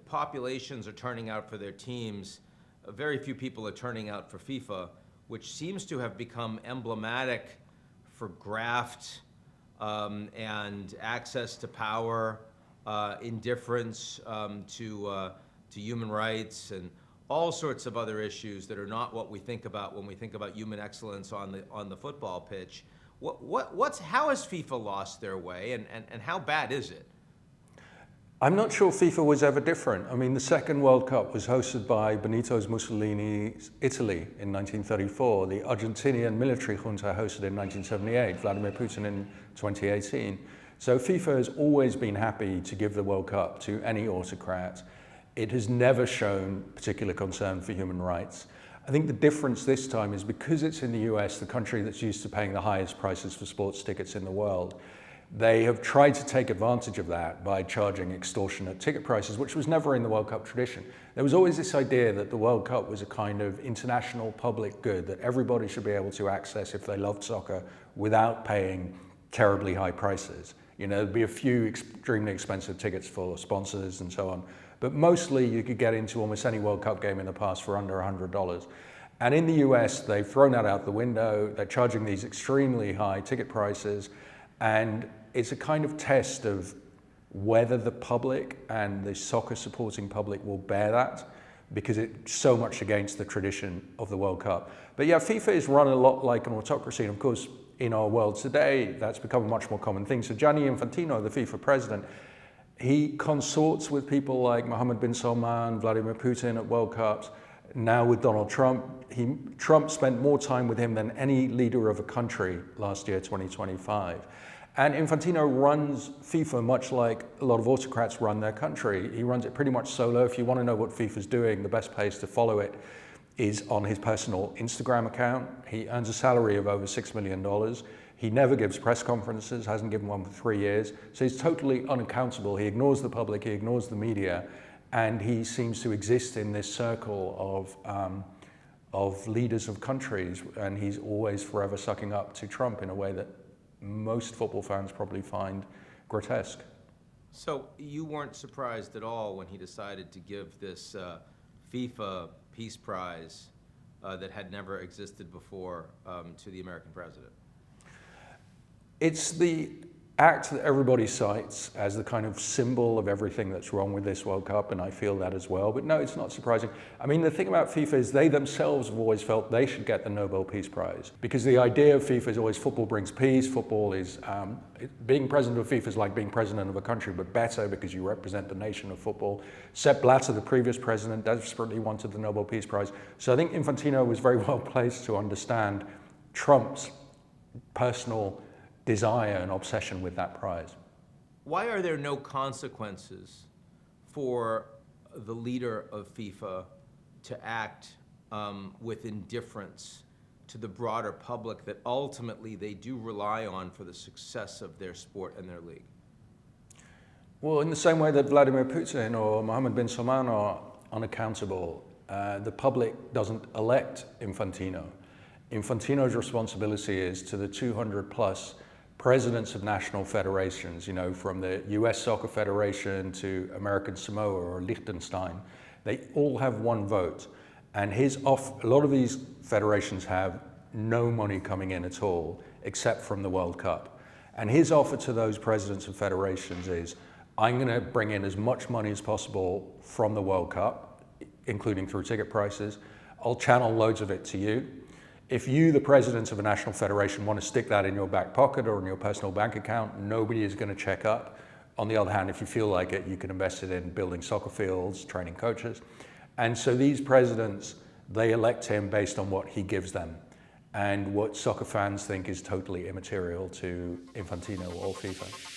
populations are turning out for their teams, very few people are turning out for FIFA, which seems to have become emblematic for graft and access to power, indifference to human rights, and all sorts of other issues that are not what we think about when we think about human excellence on the football pitch. How has FIFA lost their way, and how bad is it? I'm not sure FIFA was ever different. I mean, the second World Cup was hosted by Benito Mussolini's Italy in 1934. The Argentinian military junta hosted in 1978, Vladimir Putin in 2018. So FIFA has always been happy to give the World Cup to any autocrat. It has never shown particular concern for human rights. I think the difference this time is because it's in the US, the country that's used to paying the highest prices for sports tickets in the world, they have tried to take advantage of that by charging extortionate ticket prices, which was never in the World Cup tradition. There was always this idea that the World Cup was a kind of international public good that everybody should be able to access if they loved soccer without paying terribly high prices. You know, there'd be a few extremely expensive tickets for sponsors and so on, but mostly you could get into almost any World Cup game in the past for under $100. And in the US, they've thrown that out the window. They're charging these extremely high ticket prices. And it's a kind of test of whether the public and the soccer supporting public will bear that, because it's so much against the tradition of the World Cup. But yeah, FIFA is run a lot like an autocracy. And of course, in our world today, that's become a much more common thing. So Gianni Infantino, the FIFA president, he consorts with people like Mohammed bin Salman, Vladimir Putin at World Cups. Now with Donald Trump, Trump spent more time with him than any leader of a country last year, 2025. And Infantino runs FIFA much like a lot of autocrats run their country. He runs it pretty much solo. If you want to know what FIFA's doing, the best place to follow it is on his personal Instagram account. He earns a salary of over $6 million. He never gives press conferences, hasn't given one for 3 years. So he's totally unaccountable. He ignores the public, he ignores the media, and he seems to exist in this circle of leaders of countries, and he's always forever sucking up to Trump in a way that most football fans probably find grotesque. So you weren't surprised at all when he decided to give this FIFA Peace Prize that had never existed before to the American president? It's the act that everybody cites as the kind of symbol of everything that's wrong with this World Cup, and I feel that as well. But no, it's not surprising. I mean, the thing about FIFA is they themselves have always felt they should get the Nobel Peace Prize, because the idea of FIFA is always football brings peace. Football is, being president of FIFA is like being president of a country, but better because you represent the nation of football. Sepp Blatter, the previous president, desperately wanted the Nobel Peace Prize. So I think Infantino was very well placed to understand Trump's personal desire and obsession with that prize. Why are there no consequences for the leader of FIFA to act with indifference to the broader public that ultimately they do rely on for the success of their sport and their league? Well, in the same way that Vladimir Putin or Mohammed bin Salman are unaccountable, the public doesn't elect Infantino. Infantino's responsibility is to the 200 plus presidents of national federations, you know, from the US Soccer Federation to American Samoa or Liechtenstein. They all have one vote. And a lot of these federations have no money coming in at all, except from the World Cup. And his offer to those presidents of federations is, I'm going to bring in as much money as possible from the World Cup, including through ticket prices. I'll channel loads of it to you. If you, the president of a national federation, want to stick that in your back pocket or in your personal bank account, nobody is going to check up. On the other hand, if you feel like it, you can invest it in building soccer fields, training coaches. And so these presidents, they elect him based on what he gives them and what soccer fans think is totally immaterial to Infantino or FIFA.